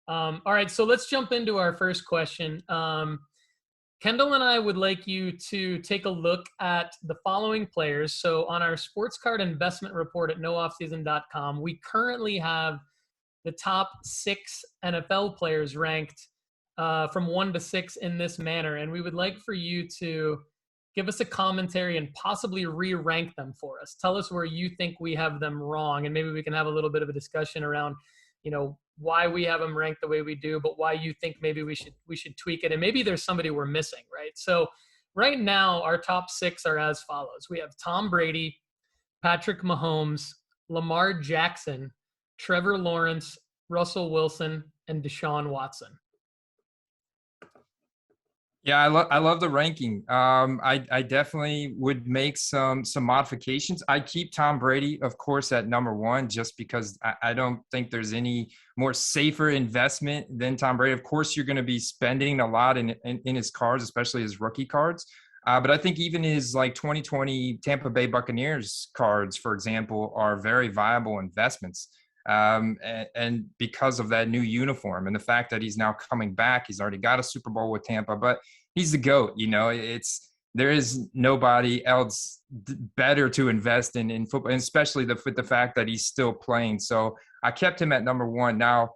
All right, so let's jump into our first question. Kendall and I would like you to take a look at the following players. So on our sports card investment report at nooffseason.com, we currently have the top 6 NFL players ranked from 1 to 6 in this manner. And we would like for you to give us a commentary and possibly re-rank them for us. Tell us where you think we have them wrong, and maybe we can have a little bit of a discussion around, why we have them ranked the way we do, but why you think maybe we should tweak it. And maybe there's somebody we're missing, right? So right now, our top 6 are as follows. We have Tom Brady, Patrick Mahomes, Lamar Jackson, Trevor Lawrence, Russell Wilson, and Deshaun Watson. Yeah, I love the ranking. I definitely would make some modifications. I keep Tom Brady, of course, at number 1, just because I don't think there's any more safer investment than Tom Brady. Of course, you're going to be spending a lot in his cards, especially his rookie cards. But I think even his 2020 Tampa Bay Buccaneers cards, for example, are very viable investments. And because of that new uniform and the fact that he's now coming back, he's already got a Super Bowl with Tampa, but he's the GOAT. There is nobody else better to invest in football, and especially with the fact that he's still playing. So I kept him at number 1. Now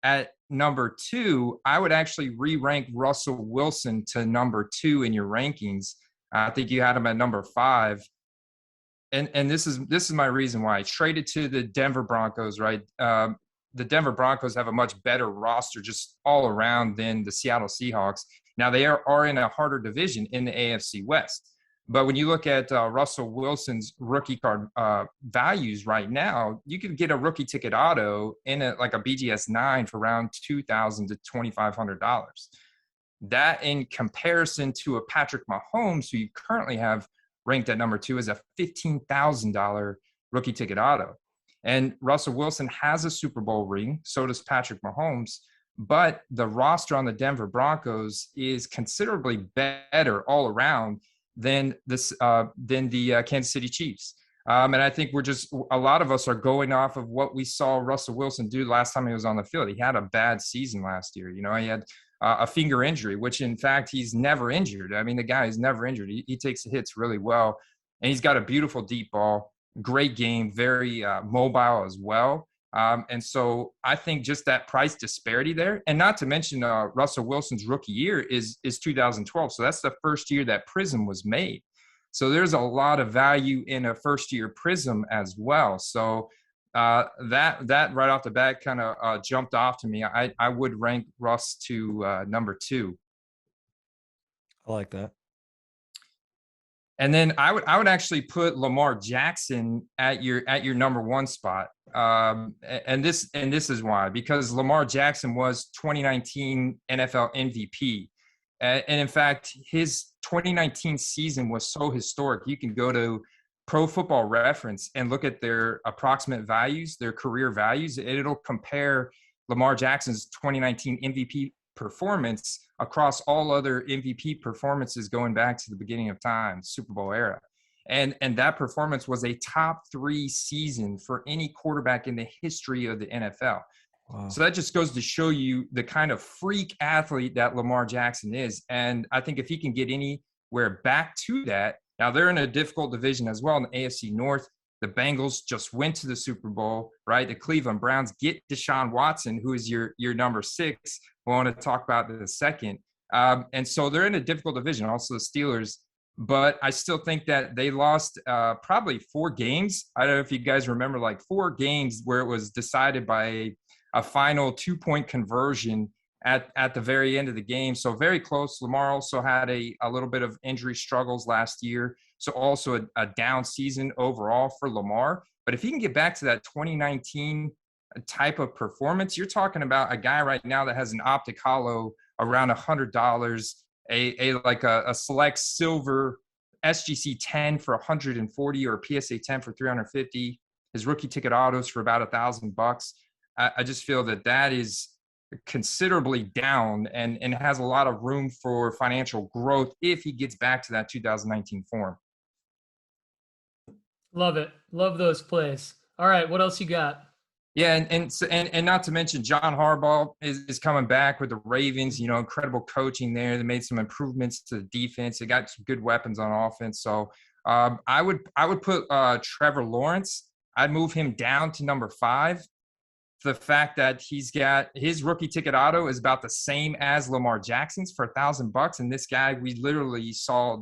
at number 2, I would actually re-rank Russell Wilson to number 2 in your rankings. I think you had him at number 5. And this is my reason why. I traded to the Denver Broncos, right? The Denver Broncos have a much better roster just all around than the Seattle Seahawks. Now, they are in a harder division in the AFC West. But when you look at Russell Wilson's rookie card values right now, you can get a rookie ticket auto in a BGS 9 for around $2,000 to $2,500. That in comparison to a Patrick Mahomes, who you currently have ranked at number 2, is a $15,000 rookie ticket auto. And Russell Wilson has a Super Bowl ring, so does Patrick Mahomes, but the roster on the Denver Broncos is considerably better all around than the Kansas City Chiefs. And I think a lot of us are going off of what we saw Russell Wilson do last time he was on the field. He had a bad season last year. He had a finger injury, which in fact he's never injured. I mean, the guy is never injured. He takes the hits really well, and he's got a beautiful deep ball, great game, very mobile as well. And so I think just that price disparity there, and not to mention Russell Wilson's rookie year is 2012. So that's the first year that Prism was made. So there's a lot of value in a first year Prism as well. So that right off the bat kind of jumped off to me. I would rank Russ to number 2. I like that. And then I would actually put Lamar Jackson at your number 1 spot. And this is why, because Lamar Jackson was 2019 NFL MVP. And in fact, his 2019 season was so historic. You can go to Pro Football Reference and look at their approximate values, their career values. It'll compare Lamar Jackson's 2019 MVP performance across all other MVP performances going back to the beginning of time, Super Bowl era. And that performance was a top 3 season for any quarterback in the history of the NFL. Wow. So that just goes to show you the kind of freak athlete that Lamar Jackson is. And I think if he can get anywhere back to that, now they're in a difficult division as well in the AFC North. The Bengals just went to the Super Bowl, right? The Cleveland Browns get Deshaun Watson, who is your number 6. We want to talk about that in a second. And so they're in a difficult division, also the Steelers. But I still think that they lost probably 4 games. I don't know if you guys remember, 4 games where it was decided by a final 2-point conversion at the very end of the game. So very close. Lamar also had a little bit of injury struggles last year. So also a down season overall for Lamar. But if he can get back to that 2019 type of performance, you're talking about a guy right now that has an optic hollow around $100, a select silver SGC 10 for 140 or a PSA 10 for 350. His rookie ticket autos for about $1,000. I just feel that is considerably down and has a lot of room for financial growth if he gets back to that 2019 form. Love it. Love those plays. All right, what else you got? Yeah, and not to mention John Harbaugh is coming back with the Ravens. Incredible coaching there. They made some improvements to the defense. They got some good weapons on offense. So I would put Trevor Lawrence. I'd move him down to number 5. The fact that he's got his rookie ticket auto is about the same as Lamar Jackson's for $1,000, and this guy we literally saw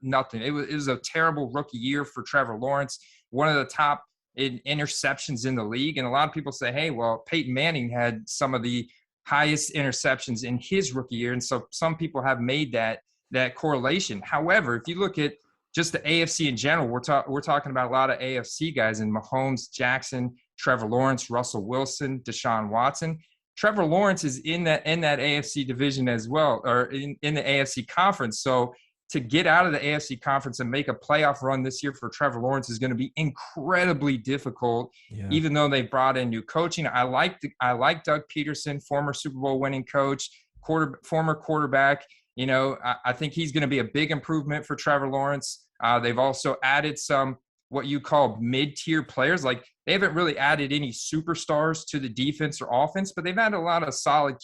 nothing. It was a terrible rookie year for Trevor Lawrence, one of the top in interceptions in the league, and a lot of people say, hey, well, Peyton Manning had some of the highest interceptions in his rookie year, and so some people have made that correlation. However, if you look at just the AFC in general, we're talking about a lot of AFC guys in Mahomes, Jackson, Trevor Lawrence, Russell Wilson, Deshaun Watson. Trevor Lawrence is in that AFC division as well, or in the AFC conference. So to get out of the AFC conference and make a playoff run this year for Trevor Lawrence is going to be incredibly difficult, even though they brought in new coaching. I like Doug Peterson, former Super Bowl winning coach, former quarterback. I think he's going to be a big improvement for Trevor Lawrence. They've also added some what you call mid-tier players. Like, they haven't really added any superstars to the defense or offense, but they've added a lot of solid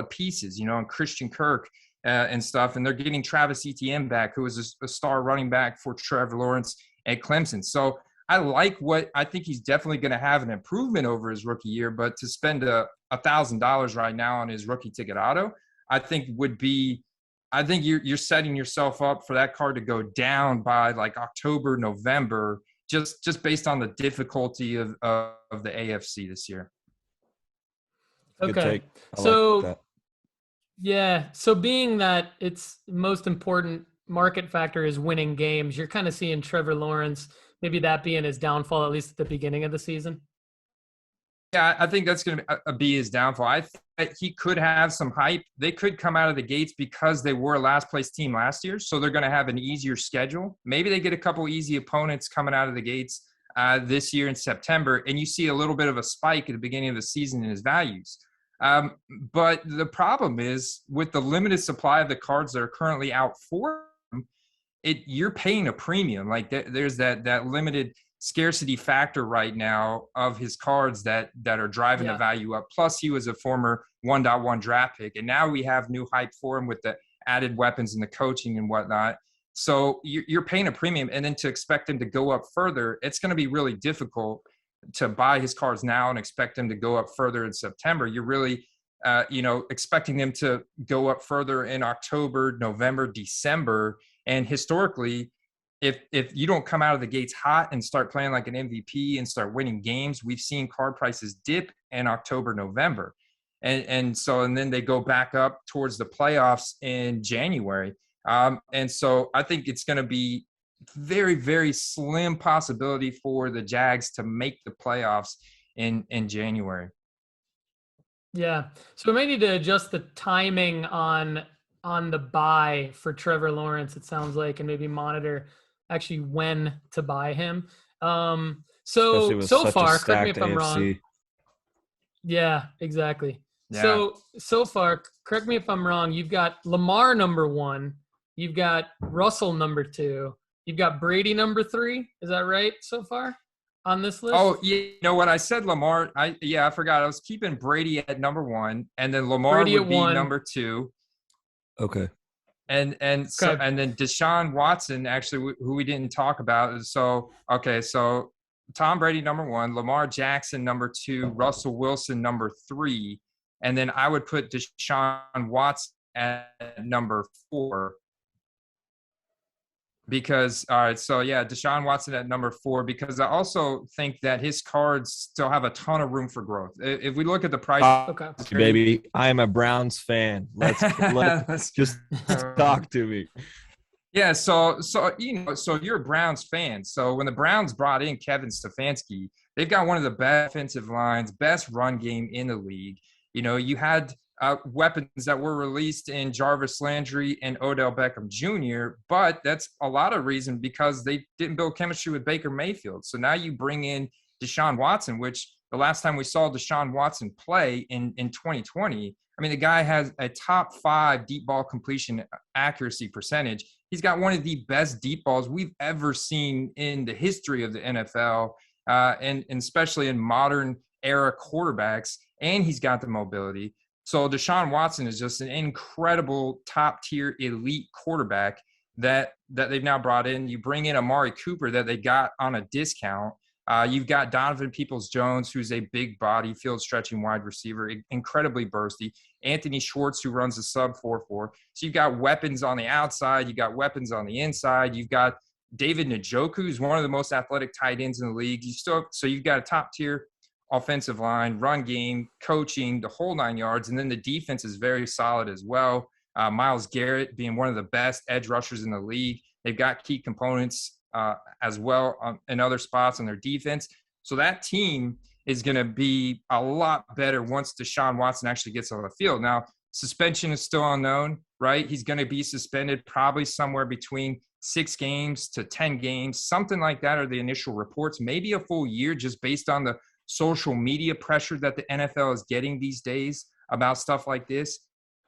pieces, and Christian Kirk and stuff. And they're getting Travis Etienne back, who was a star running back for Trevor Lawrence at Clemson. So I think he's definitely going to have an improvement over his rookie year, but to spend $1,000 right now on his rookie ticket auto, I think you're setting yourself up for that card to go down by like October, November, just based on the difficulty of the AFC this year. Okay. So so being that its most important market factor is winning games, you're kind of seeing Trevor Lawrence, maybe that being his downfall, at least at the beginning of the season. Yeah, I think that's going to be his downfall. I think he could have some hype. They could come out of the gates because they were a last-place team last year, so they're going to have an easier schedule. Maybe they get a couple easy opponents coming out of the gates this year in September, and you see a little bit of a spike at the beginning of the season in his values. But the problem is, with the limited supply of the cards that are currently out for him, you're paying a premium. Like, there's that limited scarcity factor right now of his cards that are driving the value up. Plus, he was a former 1.1 draft pick, and now we have new hype for him with the added weapons and the coaching and whatnot. So you're paying a premium, and then to expect him to go up further, it's going to be really difficult to buy his cards now and expect him to go up further in September. You're really expecting them to go up further in October, November, December. And historically, if you don't come out of the gates hot and start playing like an MVP and start winning games, we've seen card prices dip in October, November. And then they go back up towards the playoffs in January. And so I think it's going to be very, very slim possibility for the Jags to make the playoffs in January. Yeah. So we may need to adjust the timing on the buy for Trevor Lawrence, it sounds like, and maybe monitor actually when to buy him. So far, correct me if I'm wrong. Yeah, exactly. Yeah. So far, correct me if I'm wrong, you've got Lamar number 1, you've got Russell number 2, you've got Brady number 3. Is that right so far on this list? Oh, you know what? I said Lamar. I forgot. I was keeping Brady at number 1, and then Lamar Brady would be 1. Number 2. Okay. And then Deshaun Watson, actually, who we didn't talk about. So Tom Brady number 1, Lamar Jackson number 2, Russell Wilson number 3, and then I would put Deshaun Watson at number 4. Because Deshaun Watson at number 4, because I also think that his cards still have a ton of room for growth. If we look at the price, baby, I am a Browns fan. Let's just talk to me. Yeah, so you're a Browns fan. So when the Browns brought in Kevin Stefanski, they've got one of the best offensive lines, best run game in the league. You had weapons that were released in Jarvis Landry and Odell Beckham Jr., but that's a lot of reason because they didn't build chemistry with Baker Mayfield. So now you bring in Deshaun Watson, which the last time we saw Deshaun Watson play in 2020, I mean, the guy has a top 5 deep ball completion accuracy percentage. He's got one of the best deep balls we've ever seen in the history of the NFL, and especially in modern era quarterbacks, and he's got the mobility. So Deshaun Watson is just an incredible top-tier elite quarterback that they've now brought in. You bring in Amari Cooper that they got on a discount. You've got Donovan Peoples-Jones, who's a big body, field-stretching wide receiver, incredibly bursty. Anthony Schwartz, who runs a sub-4.4. So you've got weapons on the outside. You've got weapons on the inside. You've got David Njoku, who's one of the most athletic tight ends in the league. So you've got a top-tier offensive line, run game, coaching, the whole 9 yards. And then the defense is very solid as well. Myles Garrett being one of the best edge rushers in the league. They've got key components as well in other spots on their defense. So that team is going to be a lot better once Deshaun Watson actually gets on the field. Now, suspension is still unknown, right? He's going to be suspended probably somewhere between 6 games to 10 games, something like that are the initial reports, maybe a full year just based on the social media pressure that the NFL is getting these days about stuff like this.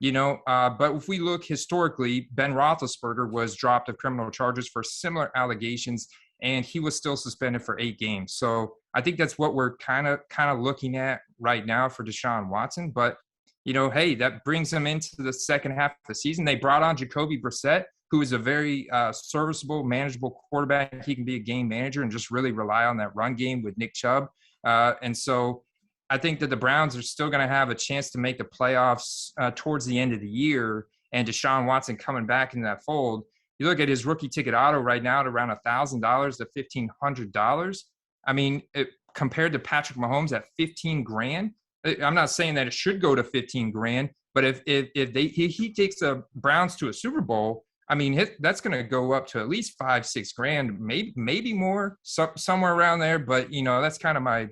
But if we look historically, Ben Roethlisberger was dropped of criminal charges for similar allegations, and he was still suspended for 8 games. So I think that's what we're kind of looking at right now for Deshaun Watson. But, hey, that brings him into the second half of the season. They brought on Jacoby Brissett, who is a very serviceable, manageable quarterback. He can be a game manager and just really rely on that run game with Nick Chubb. And so I think that the Browns are still going to have a chance to make the playoffs towards the end of the year, and Deshaun Watson coming back in that fold. You look at his rookie ticket auto right now at around $1,000 to $1,500. I mean, compared to Patrick Mahomes at $15,000. I'm not saying that it should go to $15,000, but if he takes the Browns to a Super Bowl, I mean, that's going to go up to at least $5,000-6,000, maybe more, somewhere around there. But that's kind of my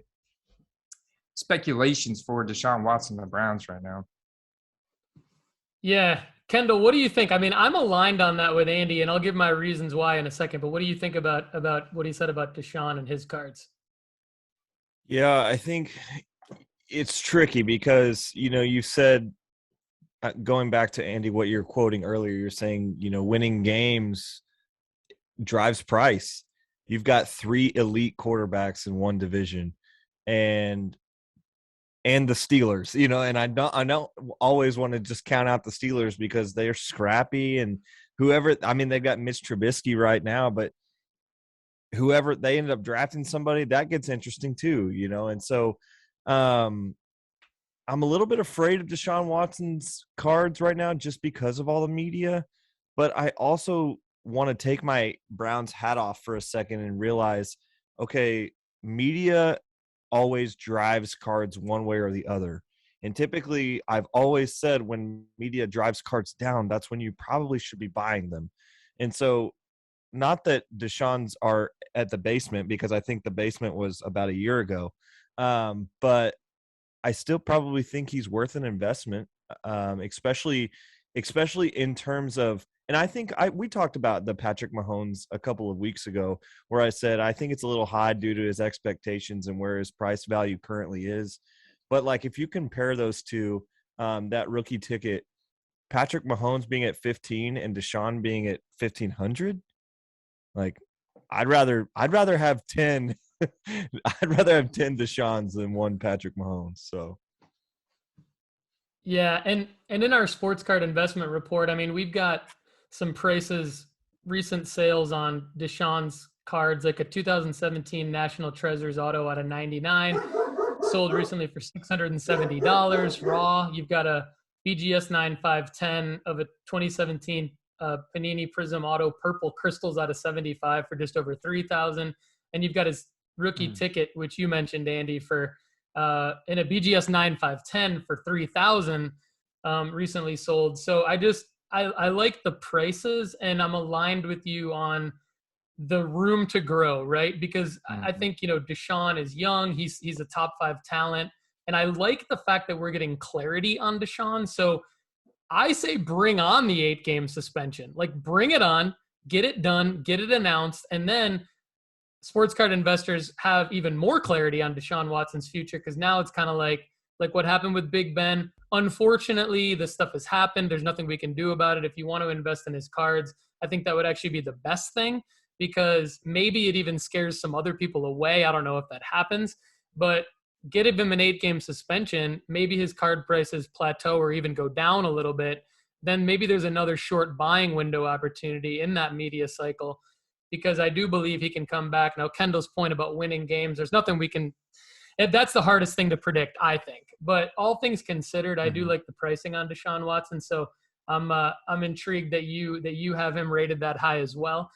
speculations for Deshaun Watson and the Browns right now. Yeah. Kendall, what do you think? I mean, I'm aligned on that with Andy, and I'll give my reasons why in a second, but what do you think about what he said about Deshaun and his cards? Yeah, I think it's tricky because, you said, going back to Andy, what you're quoting earlier, you're saying, winning games drives price. You've got 3 elite quarterbacks in one division, and the Steelers, and I don't always want to just count out the Steelers because they're scrappy, and they've got Mitch Trubisky right now, but whoever they end up drafting somebody, that gets interesting too, and so I'm a little bit afraid of Deshaun Watson's cards right now just because of all the media, but I also want to take my Browns hat off for a second and realize, okay, media always drives cards one way or the other. And typically, I've always said when media drives cards down, that's when you probably should be buying them. And so, not that Deshaun's are at the basement, because I think the basement was about a year ago, but I still probably think he's worth an investment, especially in terms of, and I think we talked about the Patrick Mahomes a couple of weeks ago, where I said I think it's a little high due to his expectations and where his price value currently is. But like if you compare those two, that rookie ticket, Patrick Mahomes being at 15 and Deshaun being at 1,500, like I'd rather have 10. I'd rather have 10 Deshaun's than 1 Patrick Mahomes. So. Yeah, and in our sports card investment report, I mean, we've got some prices, recent sales on Deshaun's cards, like a 2017 National Treasures auto out of 99, sold recently for $670 raw. You've got a BGS 9510 of a 2017 Panini Prism auto purple crystals out of 75 for just over $3,000, and you've got his rookie ticket, which you mentioned, Andy, for in a BGS 9510 for $3,000 recently sold. So I like the prices, and I'm aligned with you on the room to grow, right? Because I think, Deshaun is young. He's a top 5 talent. And I like the fact that we're getting clarity on Deshaun. So I say bring on the 8-game suspension. Like, bring it on, get it done, get it announced, and then sports card investors have even more clarity on Deshaun Watson's future, because now it's kind of like what happened with Big Ben. Unfortunately, this stuff has happened. There's nothing we can do about it. If you want to invest in his cards, I think that would actually be the best thing, because maybe it even scares some other people away. I don't know if that happens, but get him an 8-game suspension, maybe his card prices plateau or even go down a little bit, then maybe there's another short buying window opportunity in that media cycle, because I do believe he can come back. Now, Kendall's point about winning games, there's nothing we can – that's the hardest thing to predict, I think. But all things considered, I do like the pricing on Deshaun Watson. So I'm intrigued that you have him rated that high as well.